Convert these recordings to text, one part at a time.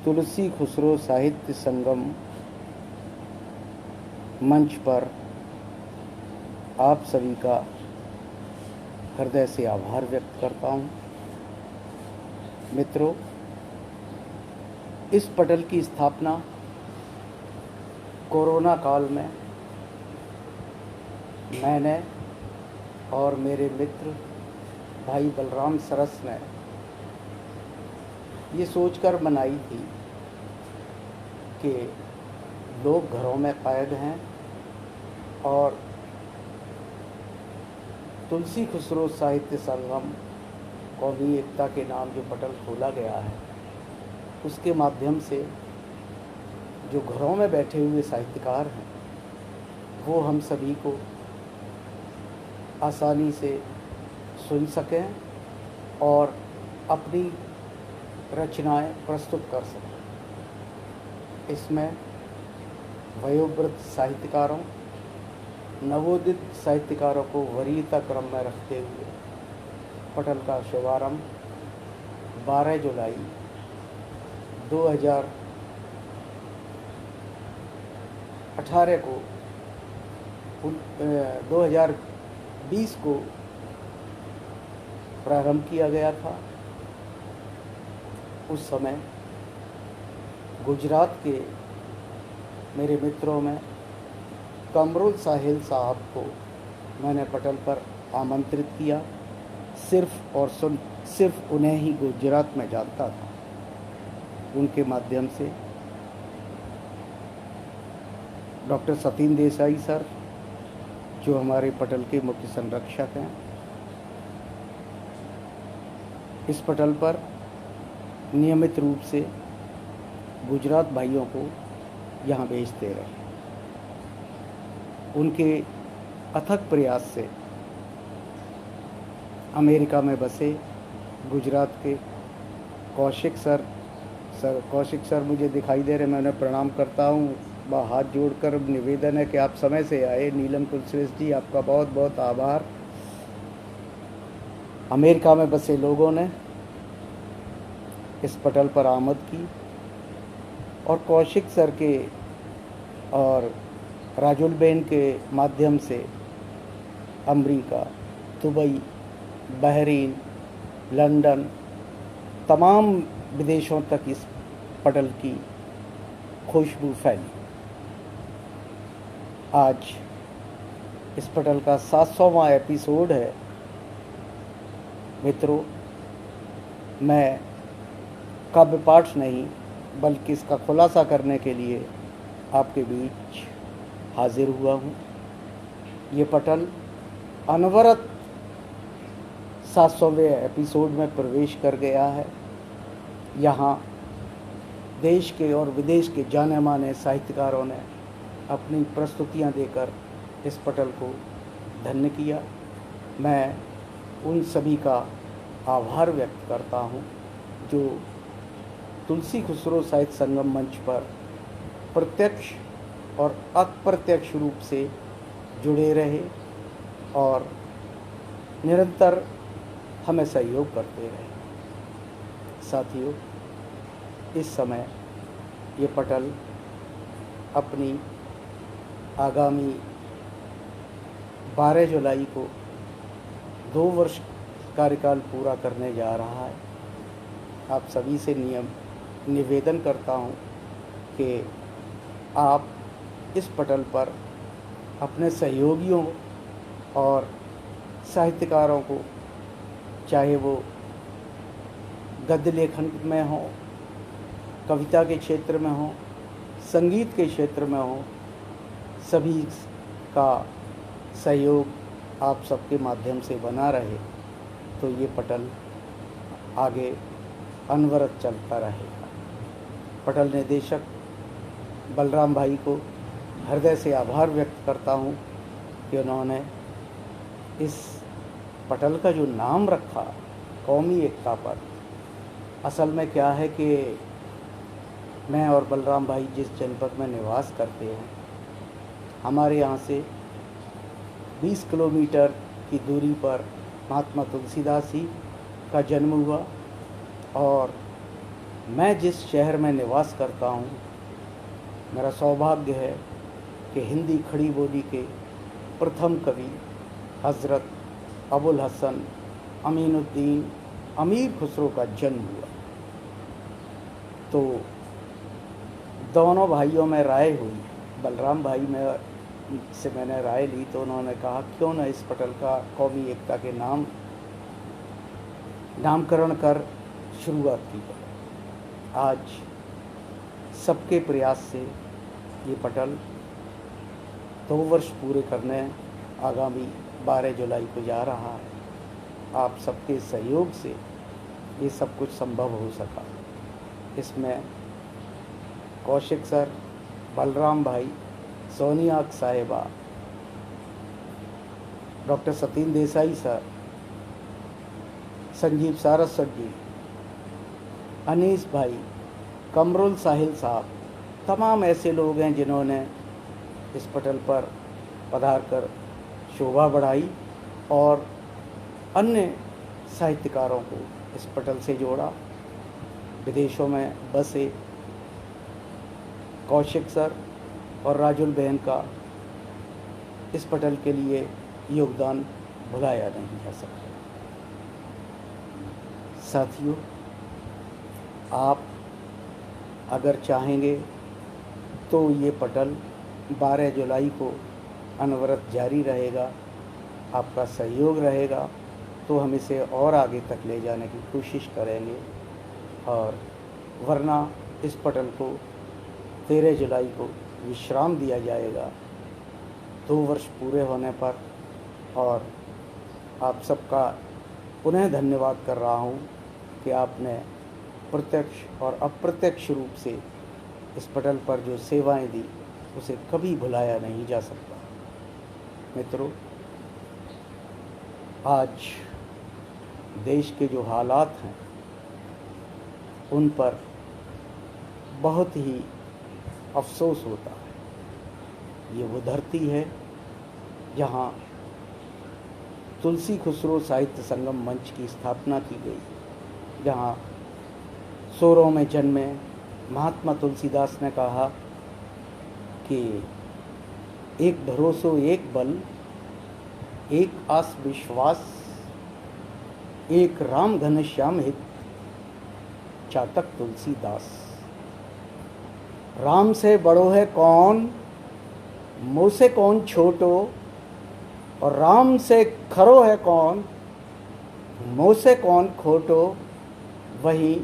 तुलसी खुसरो साहित्य संगम मंच पर आप सभी का हृदय से आभार व्यक्त करता हूँ। मित्रों, इस पटल की स्थापना कोरोना काल में मैंने और मेरे मित्र भाई बलराम सरस ने ये सोचकर बनाई थी कि लोग घरों में कैद हैं और तुलसी खुसरो साहित्य संगम कौमी एकता के नाम जो पटल खोला गया है, उसके माध्यम से जो घरों में बैठे हुए साहित्यकार हैं वो हम सभी को आसानी से सुन सकें और अपनी रचनाएं प्रस्तुत कर सकें। इसमें वयोवृद्ध साहित्यकारों, नवोदित साहित्यकारों को वरीयता क्रम में रखते हुए पटल का शुभारंभ 12 जुलाई 2020 को प्रारंभ किया गया था। उस समय गुजरात के मेरे मित्रों में कमरुल साहिल साहब को मैंने पटल पर आमंत्रित किया। सिर्फ उन्हें ही गुजरात में जानता था। उनके माध्यम से डॉक्टर सतीन देसाई सर, जो हमारे पटल के मुख्य संरक्षक हैं, इस पटल पर नियमित रूप से गुजरात भाइयों को यहाँ भेजते रहे। उनके अथक प्रयास से अमेरिका में बसे गुजरात के कौशिक सर मुझे दिखाई दे रहे, मैं उन्हें प्रणाम करता हूँ। हाथ जोड़कर निवेदन है कि आप समय से आए। नीलम कुलश्रेष्ठ जी, आपका बहुत बहुत आभार। अमेरिका में बसे लोगों ने इस पटल पर आमद की और कौशिक सर के और राजुल बेन के माध्यम से अमेरिका, दुबई, बहरीन, लंदन, तमाम विदेशों तक इस पटल की खुशबू फैली। आज इस पटल का 700वां एपिसोड है। मित्रों, मैं काव्य पाठ नहीं बल्कि इसका खुलासा करने के लिए आपके बीच हाजिर हुआ हूँ। ये पटल अनवरत 700वें एपिसोड में प्रवेश कर गया है। यहाँ देश के और विदेश के जाने माने साहित्यकारों ने अपनी प्रस्तुतियाँ देकर इस पटल को धन्य किया। मैं उन सभी का आभार व्यक्त करता हूँ जो तुलसी खुसरो साहित्य संगम मंच पर प्रत्यक्ष और अप्रत्यक्ष रूप से जुड़े रहे और निरंतर हमें सहयोग करते रहे। साथियों, इस समय ये पटल अपनी आगामी 12 जुलाई को 2 वर्ष कार्यकाल पूरा करने जा रहा है। आप सभी से निवेदन करता हूँ कि आप इस पटल पर अपने सहयोगियों और साहित्यकारों को, चाहे वो गद्य लेखन में हो, कविता के क्षेत्र में हो, संगीत के क्षेत्र में हो, सभी का सहयोग आप सबके माध्यम से बना रहे तो ये पटल आगे अनवरत चलता रहेगा। पटल निदेशक बलराम भाई को हृदय से आभार व्यक्त करता हूँ कि उन्होंने इस पटल का जो नाम रखा कौमी एकता पर, असल में क्या है कि मैं और बलराम भाई जिस जनपद में निवास करते हैं, हमारे यहाँ से 20 किलोमीटर की दूरी पर महात्मा तुलसीदास जी का जन्म हुआ और मैं जिस शहर में निवास करता हूँ, मेरा सौभाग्य है कि हिंदी खड़ी बोली के प्रथम कवि हज़रत अबुल हसन अमीनुद्दीन अमीर खुसरो का जन्म हुआ। तो दोनों भाइयों में राय हुई। बलराम भाई में से मैंने राय ली तो उन्होंने कहा क्यों न इस पटल का कौमी एकता के नामकरण कर शुरुआत की जाए। आज सबके प्रयास से ये पटल 2 वर्ष पूरे करने आगामी 12 जुलाई को जा रहा है। आप सबके सहयोग से ये सब कुछ संभव हो सका। इसमें कौशिक सर, बलराम भाई, सोनिया साहिबा, डॉक्टर सतीन देसाई सर, संजीव सारस्वत जी, अनीस भाई, कमरुल साहिल साहब, तमाम ऐसे लोग हैं जिन्होंने इस पटल पर पधार कर शोभा बढ़ाई और अन्य साहित्यकारों को इस पटल से जोड़ा। विदेशों में बसे कौशिक सर और राजुल बहन का इस पटल के लिए योगदान भुलाया नहीं जा सकता। साथियों, आप अगर चाहेंगे तो ये पटल 12 जुलाई को अनवरत जारी रहेगा। आपका सहयोग रहेगा तो हम इसे और आगे तक ले जाने की कोशिश करेंगे, और वरना इस पटल को 13 जुलाई को विश्राम दिया जाएगा 2 वर्ष पूरे होने पर। और आप सबका पुनः धन्यवाद कर रहा हूँ कि आपने प्रत्यक्ष और अप्रत्यक्ष रूप से इस पटल पर जो सेवाएं दी उसे कभी भुलाया नहीं जा सकता। मित्रों, आज देश के जो हालात हैं उन पर बहुत ही अफसोस होता है। ये वो धरती है जहाँ तुलसी खुसरो साहित्य संगम मंच की स्थापना की गई, जहाँ सोरों में जन्मे महात्मा तुलसीदास ने कहा कि एक भरोसो एक बल, एक आस विश्वास, एक राम घनश्याम हित, चातक तुलसीदास। राम से बड़ो है कौन, मोह से कौन छोटो, और राम से खरो है कौन, मोह से कौन खोटो। वही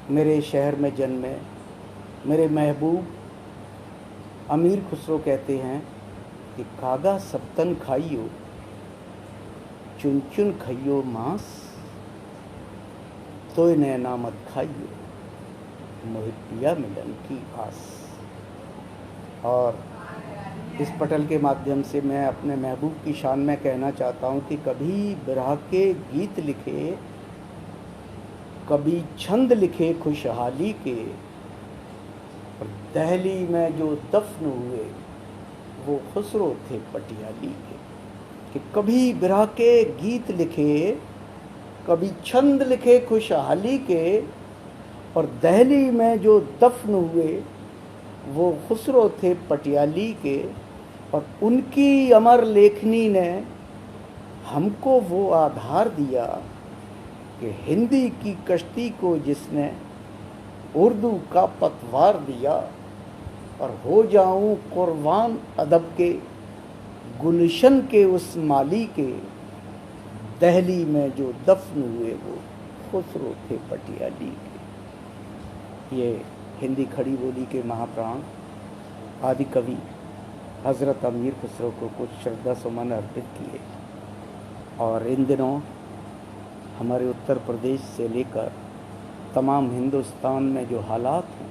मेरे शहर में जन्मे मेरे महबूब अमीर खुसरो कहते हैं कि कागा सबतन खाइयो, चुन चुन खइयो मांस, तोय नैना मत खाइयो, मोहि पिया मिलन की आस। और इस पटल के माध्यम से मैं अपने महबूब की शान में कहना चाहता हूँ कि कभी बिरह के गीत लिखे, कभी छंद लिखे खुशहाली के, और दहली में जो दफन हुए वो खुसरो थे पटियाली के। कि कभी बिरह के गीत लिखे, कभी छंद लिखे खुशहाली के, और दहली में जो दफन हुए वो खुसरो थे पटियाली के। और उनकी अमर लेखनी ने हमको वो आधार दिया कि हिंदी की कश्ती को जिसने उर्दू का पतवार दिया, और हो जाऊं कुर्बान अदब के गुलशन के उस माली के, दहली में जो दफन हुए वो खुसरो थे पटियाली के। ये हिंदी खड़ी बोली के महाप्राण आदि कवि हज़रत अमीर खुसरो को कुछ श्रद्धा सुमन अर्पित किए। और इन दिनों हमारे उत्तर प्रदेश से लेकर तमाम हिंदुस्तान में जो हालात हैं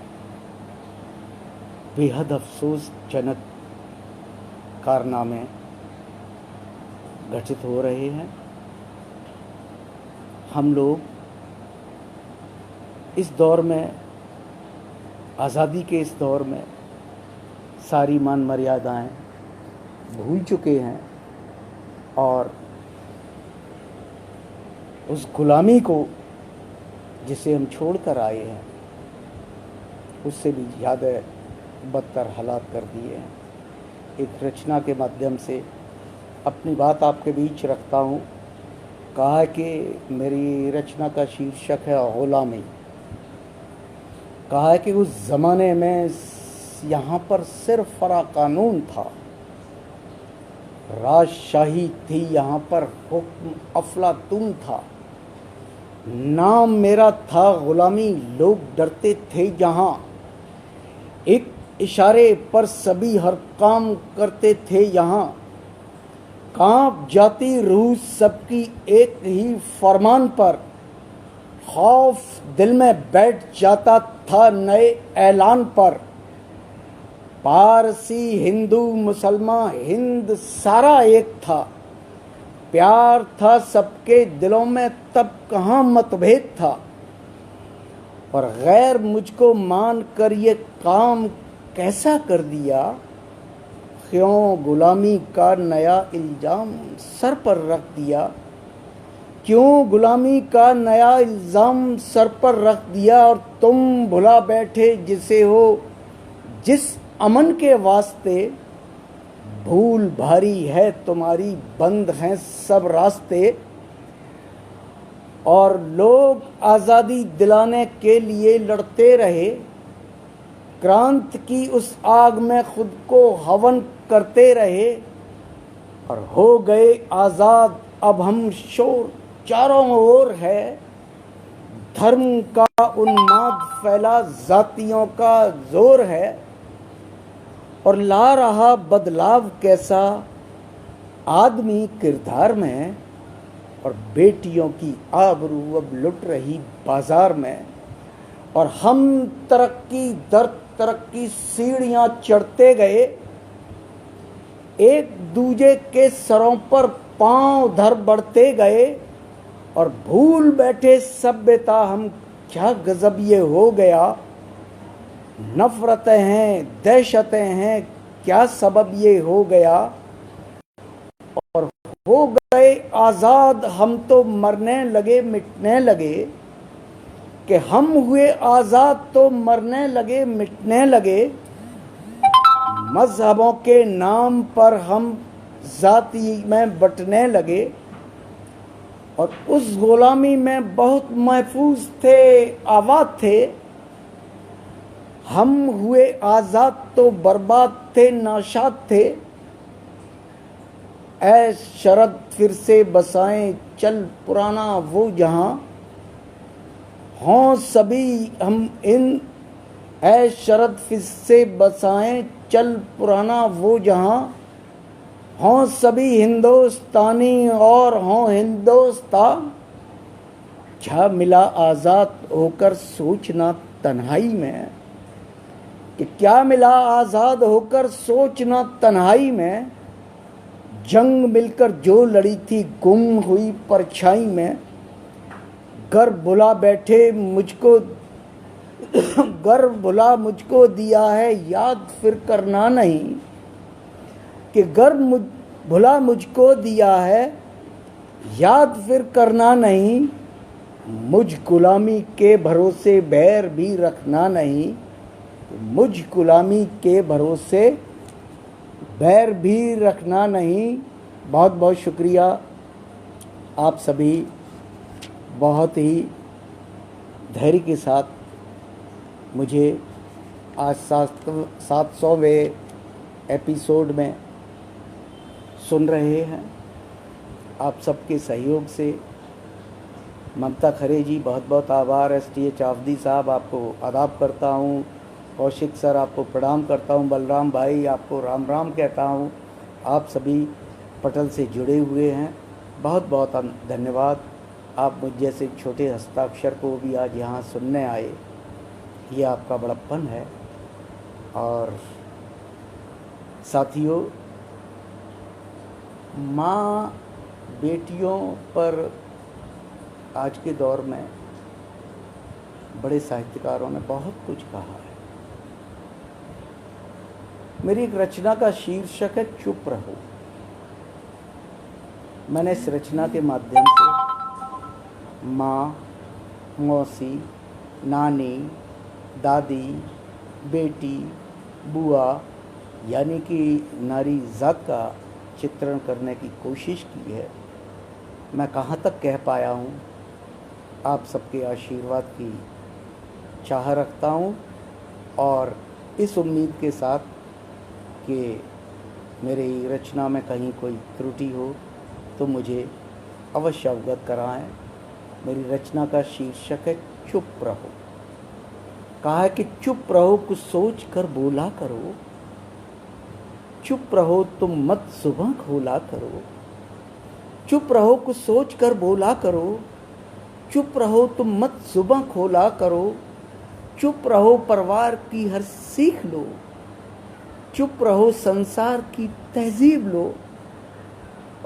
बेहद अफसोसजनक कारनामे घटित हो रहे हैं। हम लोग इस दौर में, आज़ादी के इस दौर में सारी मान मर्यादाएं भूल चुके हैं और उस गुलामी को जिसे हम छोड़ कर आए हैं उससे भी ज़्यादा बदतर हालात कर दिए हैं। एक रचना के माध्यम से अपनी बात आपके बीच रखता हूँ। कहा कि मेरी रचना का शीर्षक है ग़ुलामी। कहा है कि उस ज़माने में यहाँ पर सिर्फ फरा कानून था, राजशाही थी, यहाँ पर हुक्म अफलातून था, नाम मेरा था ग़ुलामी, लोग डरते थे जहाँ, एक इशारे पर सभी हर काम करते थे यहाँ, कांप जाती रूह सबकी एक ही फरमान पर, खौफ दिल में बैठ जाता था नए ऐलान पर, पारसी हिंदू मुसलमान हिंद सारा एक था, प्यार था सबके दिलों में तब कहाँ मतभेद था, और गैर मुझको मान कर ये काम कैसा कर दिया, क्यों गुलामी का नया इल्ज़ाम सर पर रख दिया, क्यों गुलामी का नया इल्ज़ाम सर पर रख दिया, और तुम भुला बैठे जिसे हो जिस अमन के वास्ते, भूल भारी है तुम्हारी बंद हैं सब रास्ते, और लोग आज़ादी दिलाने के लिए लड़ते रहे, क्रांति की उस आग में खुद को हवन करते रहे, और हो गए आज़ाद अब हम शोर चारों ओर है, धर्म का उन्माद फैला जातियों का जोर है, और ला रहा बदलाव कैसा आदमी किरदार में, और बेटियों की आबरू अब लुट रही बाजार में, और हम तरक्की दर तरक्की सीढ़ियां चढ़ते गए, एक दूजे के सरों पर पांव धर बढ़ते गए, और भूल बैठे सभ्यता हम क्या गजब ये हो गया, नफरतें हैं दहशतें हैं क्या सबब ये हो गया, और हो गए आज़ाद हम तो मरने लगे मिटने लगे, कि हम हुए आज़ाद तो मरने लगे मिटने लगे, मजहबों के नाम पर हम जाति में बंटने लगे, और उस गुलामी में बहुत महफूज थे आबाद थे, हम हुए आज़ाद तो बर्बाद थे नाशाद थे, ऐ शरद फिर से बसाएं चल पुराना वो जहां, हों सभी हम इन ऐ शरद फिर से बसाएं चल पुराना वो जहां, हों सभी हिंदुस्तानी और हों हिंदुस्तान, क्या मिला आज़ाद होकर सोचना तन्हाई में, कि क्या मिला आज़ाद होकर सोचना तन्हाई में, जंग मिलकर जो लड़ी थी गुम हुई परछाई में, घर भुला बैठे मुझको घर भुला मुझको दिया है याद फिर करना नहीं, कि घर भुला मुझको दिया है याद फिर करना नहीं, मुझ गुलामी के भरोसे बैर भी रखना नहीं, मुझ गुलामी के भरोसे बैर भी रखना नहीं। बहुत बहुत शुक्रिया आप सभी बहुत ही धैर्य के साथ मुझे आज 700वें एपिसोड में सुन रहे हैं। आप सबके सहयोग से ममता खरे जी बहुत बहुत आभार, STH आफदी साहब आपको आदाब करता हूँ, कौशिक सर आपको प्रणाम करता हूँ, बलराम भाई आपको राम राम कहता हूँ। आप सभी पटल से जुड़े हुए हैं, बहुत बहुत धन्यवाद। आप मुझ जैसे छोटे हस्ताक्षर को भी आज यहाँ सुनने आए, ये आपका बड़प्पन है। और साथियों, माँ बेटियों पर आज के दौर में बड़े साहित्यकारों ने बहुत कुछ कहा है। मेरी एक रचना का शीर्षक है चुप रहो। मैंने इस रचना के माध्यम से माँ, मौसी, नानी, दादी, बेटी, बुआ यानी कि नारी जात का चित्रण करने की कोशिश की है। मैं कहाँ तक कह पाया हूँ, आप सबके आशीर्वाद की चाह रखता हूँ और इस उम्मीद के साथ कि मेरी रचना में कहीं कोई त्रुटि हो तो मुझे अवश्य अवगत कराएं। मेरी रचना का शीर्षक है चुप रहो। कहा है कि चुप रहो, कुछ सोच कर बोला करो। चुप रहो, तुम मत सुबह खोला करो। चुप रहो, कुछ सोच कर बोला करो। चुप रहो, तुम मत सुबह खोला करो। चुप रहो, परिवार की हर सीख लो। चुप रहो, संसार की तहजीब लो।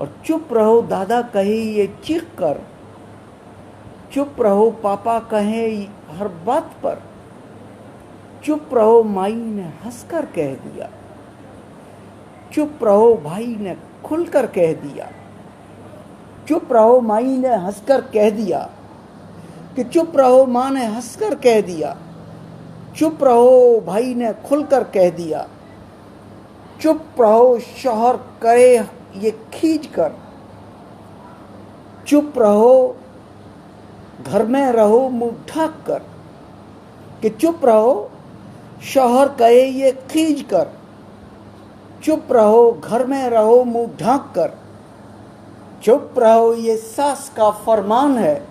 और चुप रहो, दादा कहे ये चीख कर। चुप रहो, पापा कहे हर बात पर। चुप रहो, माई ने हंसकर कह दिया। चुप रहो, भाई ने खुलकर कह दिया। चुप रहो, माई ने हंसकर कह दिया कि चुप रहो, माँ ने हंसकर कह दिया। चुप रहो, भाई ने खुलकर कह दिया। चुप रहो, शौहर करे ये खींच कर। चुप रहो, घर में रहो मुंह ढक कर। कि चुप रहो, शौहर कहे ये खींच कर। चुप रहो, घर में रहो मुंह ढक कर। चुप रहो, ये सास का फरमान है।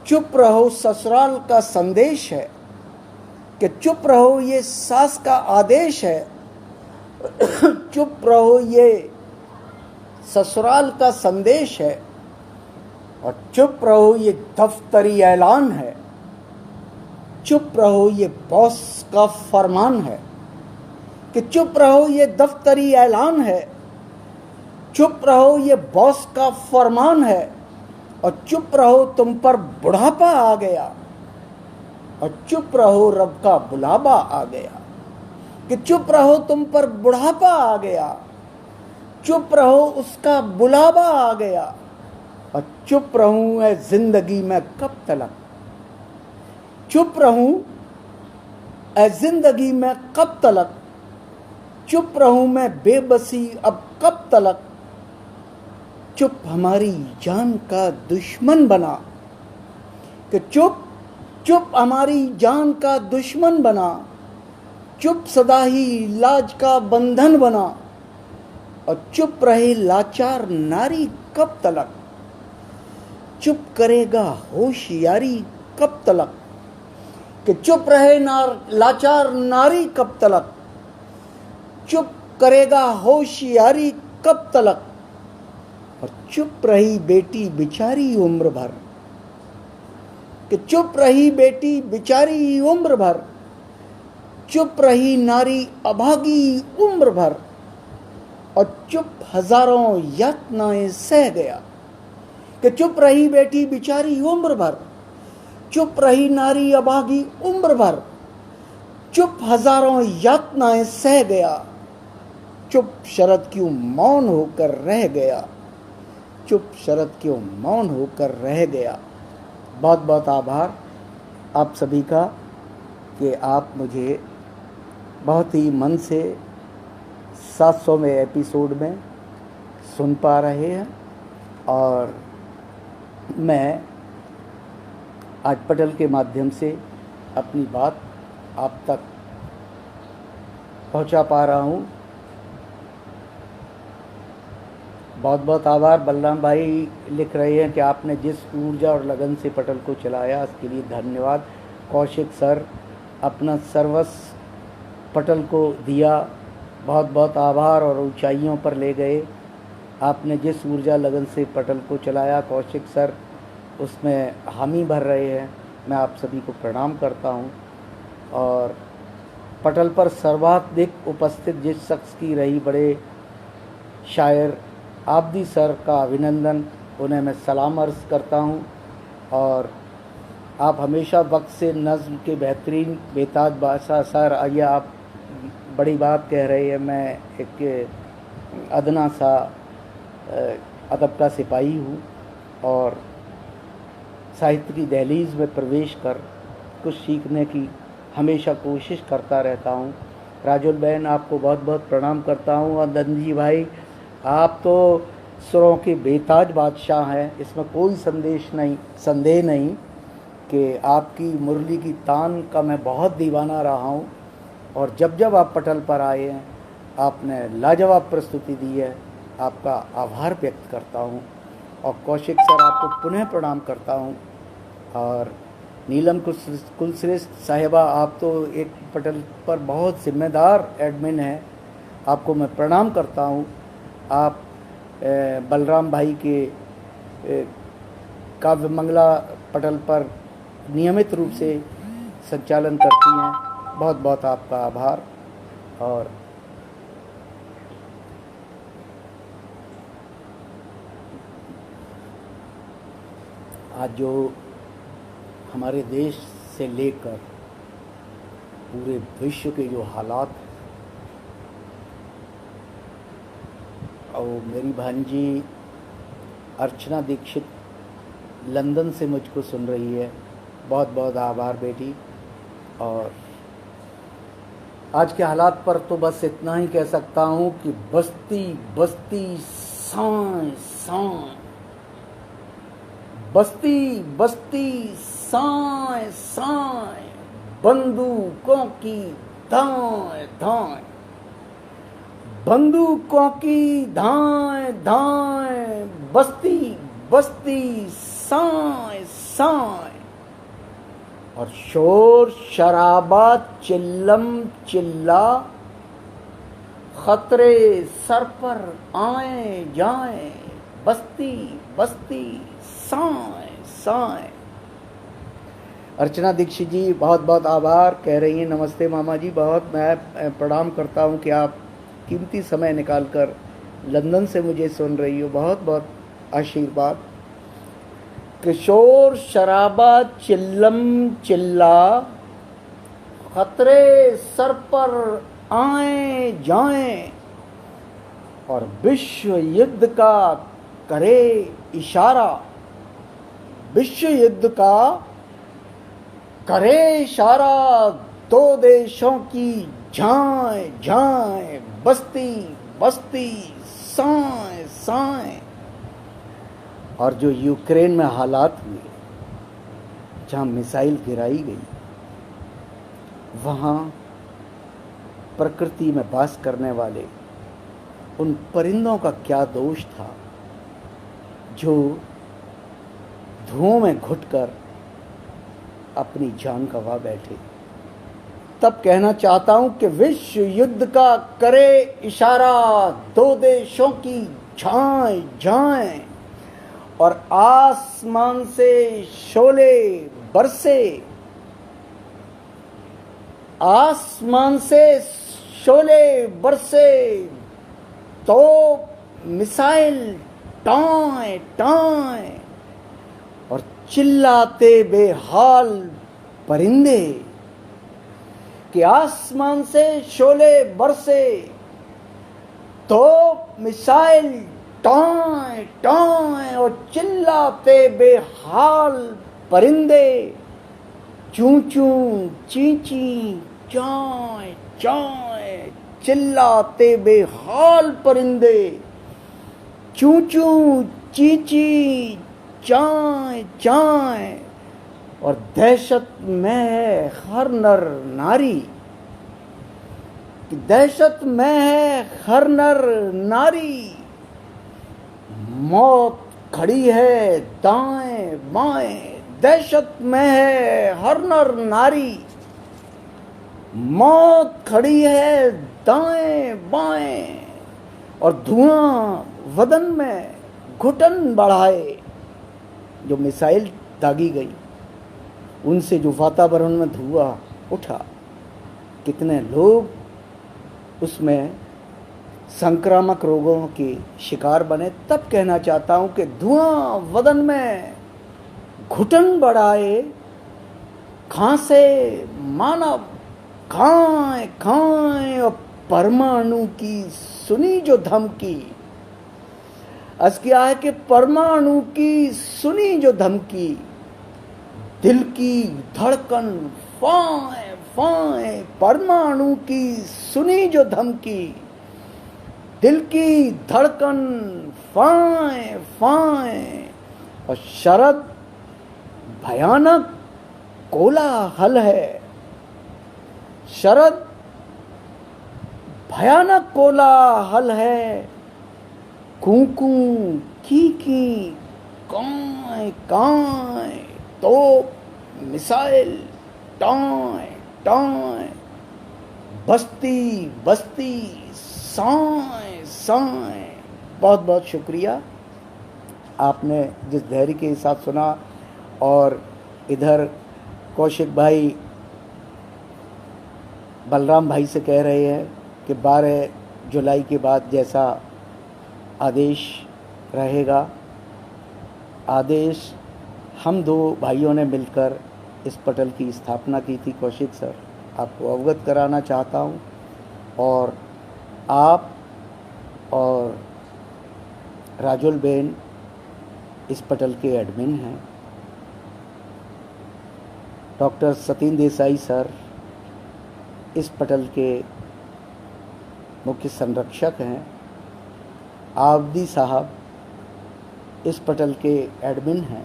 चुप रहो, ससुराल का संदेश है। कि चुप रहो, ये सास का आदेश है। चुप रहो, ये ससुराल का संदेश है। और चुप रहो, ये दफ्तरी ऐलान है। चुप रहो, ये बॉस का फरमान है। कि चुप रहो, ये दफ्तरी ऐलान है। चुप रहो, ये बॉस का फरमान है। और चुप रहो, तुम पर बुढ़ापा आ गया। और चुप रहो, रब का बुलावा आ गया। कि चुप रहो, तुम पर बुढ़ापा आ गया। चुप रहो, उसका बुलावा आ गया। और चुप रहूं है जिंदगी में कब तलक। चुप रहूं है जिंदगी में कब तलक। चुप रहूं मैं बेबसी अब कब तलक। चुप हमारी जान का दुश्मन बना। कि चुप चुप हमारी जान का दुश्मन बना। चुप सदा ही लाज का बंधन बना। और चुप रहे लाचार नारी कब तलक। चुप करेगा होशियारी कब तलक। कि चुप रहे लाचार नारी कब तलक। चुप करेगा होशियारी कब तलक। और चुप रही बेटी बिचारी उम्र भर। कि चुप रही बेटी बिचारी उम्र भर। चुप रही नारी अभागी उम्र भर। और चुप हजारों यातनाएं सह गया। कि चुप रही बेटी बिचारी उम्र भर। चुप रही नारी अभागी उम्र भर। चुप हजारों यातनाएं सह गया। चुप शरद क्यों मौन होकर रह गया। चुप शरद क्यों मौन होकर रह गया। बहुत बहुत आभार आप सभी का कि आप मुझे बहुत ही मन से 700वें एपिसोड में सुन पा रहे हैं। और मैं आज पटल के माध्यम से अपनी बात आप तक पहुंचा पा रहा हूं। बहुत बहुत आभार। बलराम भाई लिख रहे हैं कि आपने जिस ऊर्जा और लगन से पटल को चलाया उसके लिए धन्यवाद। कौशिक सर अपना सर्वस्व पटल को दिया, बहुत बहुत आभार और ऊंचाइयों पर ले गए। आपने जिस ऊर्जा लगन से पटल को चलाया कौशिक सर उसमें हामी भर रहे हैं। मैं आप सभी को प्रणाम करता हूं। और पटल पर सर्वाधिक उपस्थित जिस शख्स की रही बड़े शायर आबदी सर का अभिनंदन, उन्हें मैं सलाम अर्ज़ करता हूं। और आप हमेशा वक्त से नज़्म के बेहतरीन बेताज बादशाह सर, आइए आप बड़ी बात कह रहे हैं। मैं एक अदना सा अदब का सिपाही हूँ और साहित्य की दहलीज में प्रवेश कर कुछ सीखने की हमेशा कोशिश करता रहता हूँ। राजुल बहन, आपको बहुत बहुत प्रणाम करता हूँ। और दंजी भाई, आप तो सुरों के बेताज बादशाह हैं, इसमें कोई संदेह नहीं कि आपकी मुरली की तान का मैं बहुत दीवाना रहा हूँ। और जब जब आप पटल पर आए हैं, आपने लाजवाब प्रस्तुति दी है, आपका आभार व्यक्त करता हूँ। और कौशिक सर, आपको पुनः प्रणाम करता हूँ। और नीलम कुलश्रेष्ठ साहिबा, आप तो एक पटल पर बहुत जिम्मेदार एडमिन हैं, आपको मैं प्रणाम करता हूँ। आप बलराम भाई के काव्य मंगला पटल पर नियमित रूप से संचालन करती हैं, बहुत बहुत आपका आभार। और आज जो हमारे देश से लेकर पूरे विश्व के जो हालात, और मेरी भांजी अर्चना दीक्षित लंदन से मुझको सुन रही है, बहुत बहुत आभार बेटी। और आज के हालात पर तो बस इतना ही कह सकता हूँ कि बस्ती बस्ती साए साए, बस्ती बस्ती साए साए, बंदूकों की धाए धाए, बंदूकों की धाए धाए, बस्ती बस्ती साए साए। और शोर शराबा चिल्लम चिल्ला, खतरे सर पर आए जाए, बस्ती बस्ती साए साए। अर्चना दीक्षित जी, बहुत बहुत आभार कह रही हैं। नमस्ते मामा जी, बहुत मैं प्रणाम करता हूं कि आप कीमती समय निकालकर लंदन से मुझे सुन रही हो, बहुत बहुत आशीर्वाद। किशोर शराबा चिल्लम चिल्ला, खतरे सर पर आए जाएं, और विश्व युद्ध का करे इशारा, विश्व युद्ध का करे इशारा, दो देशों की झाएं झाएं, बस्ती बस्ती साए साए। और जो यूक्रेन में हालात हुए, जहाँ मिसाइल गिराई गई, वहाँ प्रकृति में वास करने वाले उन परिंदों का क्या दोष था जो धुओं में घुटकर अपनी जान गंवा बैठे। तब कहना चाहता हूं कि विश्व युद्ध का करे इशारा, दो देशों की झाएं झाएं, और आसमान से शोले बरसे, आसमान से शोले बरसे, तो मिसाइल टाएं टाएं, और चिल्लाते बेहाल परिंदे कि आसमान से शोले बरसे, तो मिसाइल टाएं टाएं, और चिल्लाते बेहाल परिंदे, चूं चूं ची ची चाएं चाएं, चिल्लाते बेहाल परिंदे, चूं चूं ची ची चाएं चाएं। और दहशत में है हर नर नारी, दहशत में है हर नर नारी, मौत खड़ी है दाएं बाएं, दहशत में है हर नर नारी, मौत खड़ी है दाएं बाएं। और धुआं वदन में घुटन बढ़ाए, जो मिसाइल दागी गई, उनसे जो वातावरण में धुआं उठा, कितने लोग उसमें संक्रामक रोगों के शिकार बने। तब कहना चाहता हूं कि धुआं वदन में घुटन बढ़ाए, खांसे मानव खाएं खाएं, और परमाणु की सुनी जो धमकी, अर्ज किया है कि परमाणु की सुनी जो धमकी, दिल की धड़कन फाए फाए, परमाणु की सुनी जो धमकी, दिल की धड़कन फाए फाए, और शरद भयानक कोलाहल है, शरद भयानक कोलाहल है, कूकू की काए काए, तोप मिसाइल टाए टाए, बस्ती बस्ती साए साए। बहुत बहुत शुक्रिया, आपने जिस धैर्य के साथ सुना। और इधर कौशिक भाई बलराम भाई से कह रहे हैं कि 12 जुलाई के बाद जैसा आदेश रहेगा, आदेश हम दो भाइयों ने मिलकर इस पटल की स्थापना की थी। कौशिक सर, आपको अवगत कराना चाहता हूँ, और आप और राजुल बेन इस पटल के एडमिन हैं। डॉक्टर सतीन देसाई सर इस पटल के मुख्य संरक्षक हैं। आवदी साहब इस पटल के एडमिन हैं।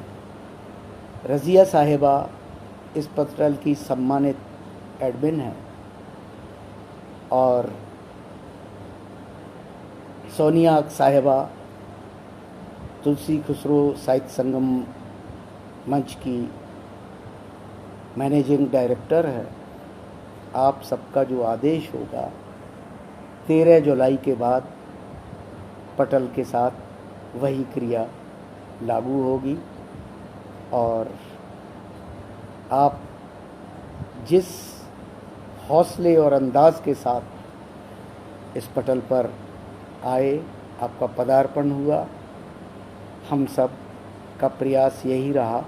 रज़िया साहिबा इस पटल की सम्मानित एडमिन हैं। और सोनिया साहिबा तुलसी खुसरो साहित्य संगम मंच की मैनेजिंग डायरेक्टर है। आप सबका जो आदेश होगा 13 जुलाई के बाद पटल के साथ वही क्रिया लागू होगी, और आप जिस हौसले और अंदाज के साथ इस पटल पर आए, आपका पदार्पण हुआ, हम सब का प्रयास यही रहा